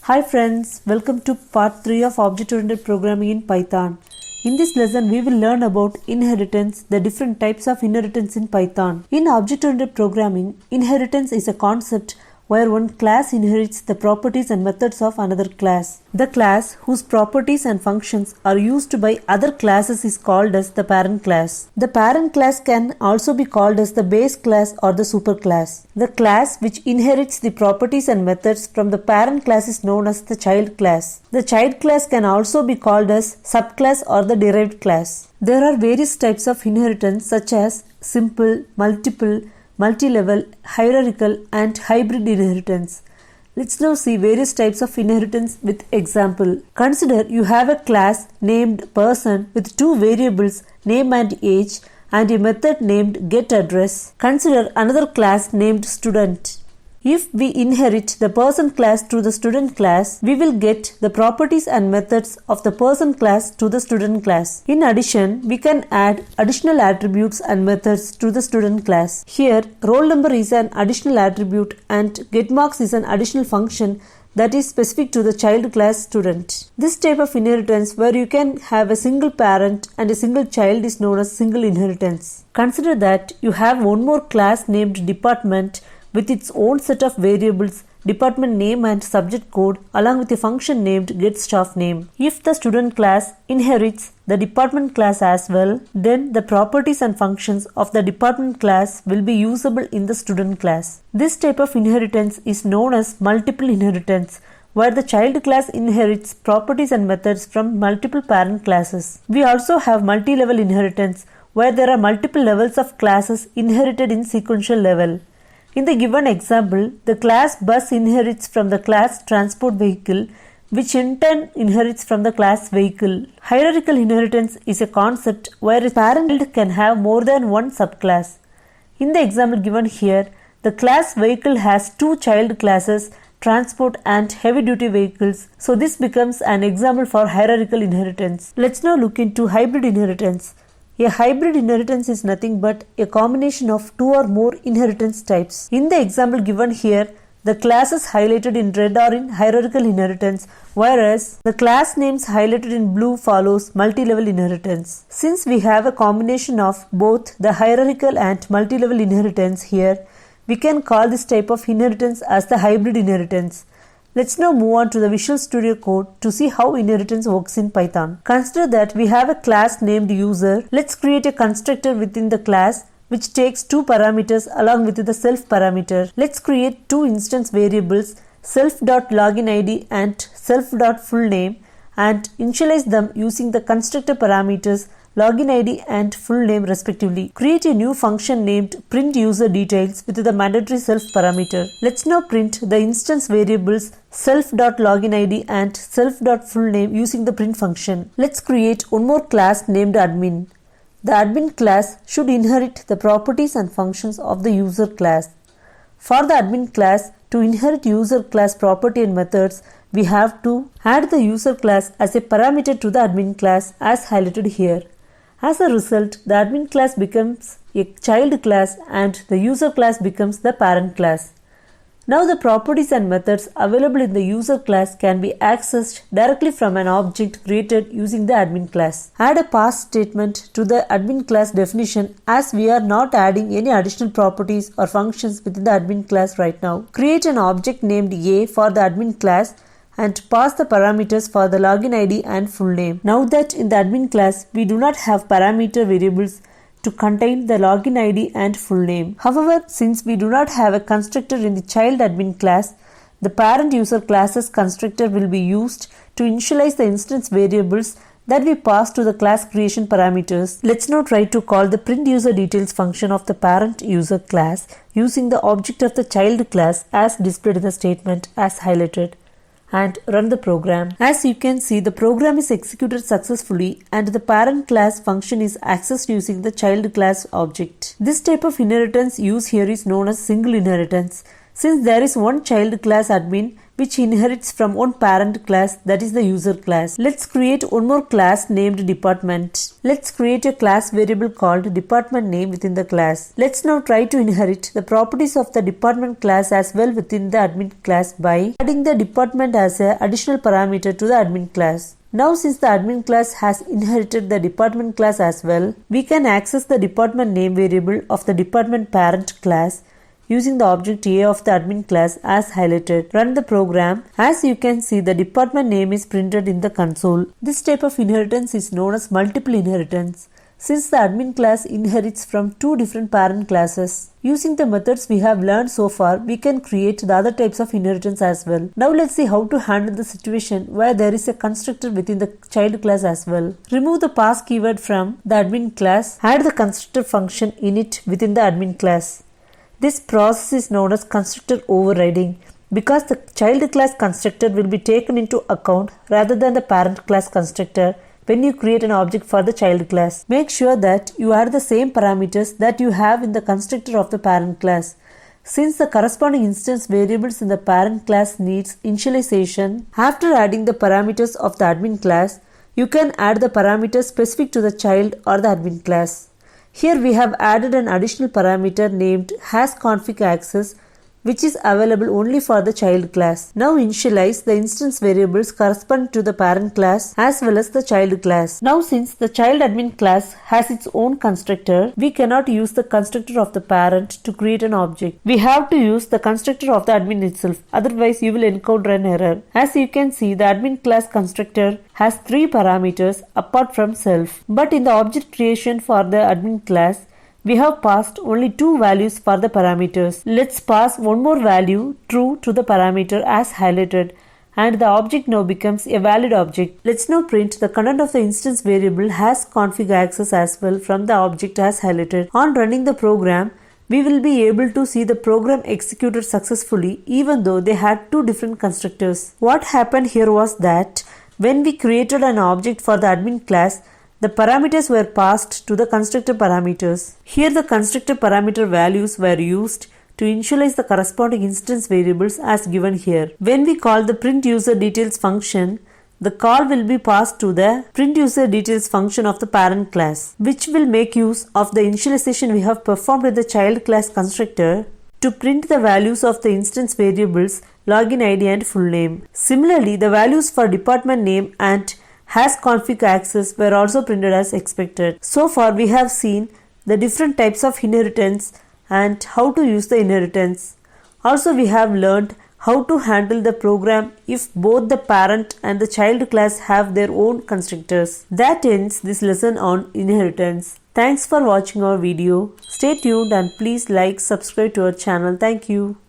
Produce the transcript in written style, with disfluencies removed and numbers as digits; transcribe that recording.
Hi friends, welcome to part 3 of Object-Oriented Programming in Python. In this lesson, we will learn about inheritance, the different types of inheritance in Python. In Object-Oriented Programming, inheritance is a concept where one class inherits the properties and methods of another class. The class whose properties and functions are used by other classes is called as the parent class. The parent class can also be called as the base class or the superclass. The class which inherits the properties and methods from the parent class is known as the child class. The child class can also be called as subclass or the derived class. There are various types of inheritance such as simple, multiple, multi-level, hierarchical, and hybrid inheritance. Let's now see various types of inheritance with example. Consider you have a class named person with two variables name and age and a method named getAddress. Consider another class named student. If we inherit the person class to the student class, we will get the properties and methods of the person class to the student class. In addition, we can add additional attributes and methods to the student class. Here, roll number is an additional attribute and getMarks is an additional function that is specific to the child class student. This type of inheritance where you can have a single parent and a single child is known as single inheritance. Consider that you have one more class named department with its own set of variables, department name and subject code along with a function named getStaffName. If the student class inherits the department class as well, then the properties and functions of the department class will be usable in the student class. This type of inheritance is known as multiple inheritance, where the child class inherits properties and methods from multiple parent classes. We also have multi-level inheritance, where there are multiple levels of classes inherited in sequential level. In the given example, the class bus inherits from the class transport vehicle, which in turn inherits from the class vehicle. Hierarchical inheritance is a concept where a parent can have more than one subclass. In the example given here, the class vehicle has two child classes, transport and heavy duty vehicles, so this becomes an example for hierarchical inheritance. Let's now look into hybrid inheritance. A hybrid inheritance is nothing but a combination of two or more inheritance types. In the example given here, the classes highlighted in red are in hierarchical inheritance, whereas the class names highlighted in blue follows multi-level inheritance. Since we have a combination of both the hierarchical and multi-level inheritance here, we can call this type of inheritance as the hybrid inheritance. Let's now move on to the Visual Studio Code to see how inheritance works in Python. Consider that we have a class named user. Let's create a constructor within the class which takes two parameters along with the self parameter. Let's create two instance variables self.loginid and self.fullname and initialize them using the constructor parameters login ID and full name respectively. Create a new function named printUserDetails with the mandatory self parameter. Let's now print the instance variables self.loginid and self.fullname using the print function. Let's create one more class named admin. The admin class should inherit the properties and functions of the user class. For the admin class, to inherit user class property and methods, we have to add the user class as a parameter to the admin class as highlighted here. As a result, the admin class becomes a child class and the user class becomes the parent class. Now the properties and methods available in the user class can be accessed directly from an object created using the admin class. Add a pass statement to the admin class definition as we are not adding any additional properties or functions within the admin class right now. Create an object named A for the admin class and pass the parameters for the login ID and full name. Now that in the admin class we do not have parameter variables to contain the login ID and full name. However, since we do not have a constructor in the child admin class, the parent user class's constructor will be used to initialize the instance variables that we pass to the class creation parameters. Let's now try to call the printUserDetails function of the parent user class using the object of the child class as displayed in the statement as highlighted, and run the program. As you can see, the program is executed successfully and the parent class function is accessed using the child class object. This type of inheritance used here is known as single inheritance. since there is one child class admin which inherits from one parent class, that is the user class. Let's create one more class named department. Let's create a class variable called department name within the class. Let's now try to inherit the properties of the department class as well within the admin class by adding the department as an additional parameter to the admin class. Now since the admin class has inherited the department class as well, we can access the department name variable of the department parent class using the object A of the admin class as highlighted. Run the program. As you can see, the department name is printed in the console. This type of inheritance is known as multiple inheritance, since the admin class inherits from two different parent classes. Using the methods we have learned so far, we can create the other types of inheritance as well. Now let's see how to handle the situation where there is a constructor within the child class as well. Remove the pass keyword from the admin class. Add the constructor function init within the admin class. This process is known as constructor overriding because the child class constructor will be taken into account rather than the parent class constructor when you create an object for the child class. Make sure that you add the same parameters that you have in the constructor of the parent class. Since the corresponding instance variables in the parent class needs initialization, after adding the parameters of the admin class, you can add the parameters specific to the child or the admin class. Here we have added an additional parameter named hasConfigAccess, which is available only for the child class. Now initialize the instance variables corresponding to the parent class as well as the child class. Now since the child admin class has its own constructor, we cannot use the constructor of the parent to create an object. We have to use the constructor of the admin itself, otherwise you will encounter an error. As you can see, the admin class constructor has 3 parameters apart from self. But in the object creation for the admin class, we have passed only 2 values for the parameters. Let's pass one more value, true, to the parameter as highlighted, and the object now becomes a valid object. Let's now print the content of the instance variable hasConfigAccess as well from the object as highlighted. On running the program, we will be able to see the program executed successfully even though they had 2 different constructors. What happened here was that when we created an object for the admin class, the parameters were passed to the constructor parameters. Here the constructor parameter values were used to initialize the corresponding instance variables as given here. When we call the printUserDetails function, the call will be passed to the printUserDetails function of the parent class, which will make use of the initialization we have performed with the child class constructor to print the values of the instance variables login ID and full name. Similarly, the values for department name and hasConfigAccess were also printed as expected. So far we have seen the different types of inheritance and how to use the inheritance. Also we have learned how to handle the program if both the parent and the child class have their own constructors. That ends this lesson on inheritance. Thanks for watching our video. Stay tuned and please like, subscribe to our channel. Thank you.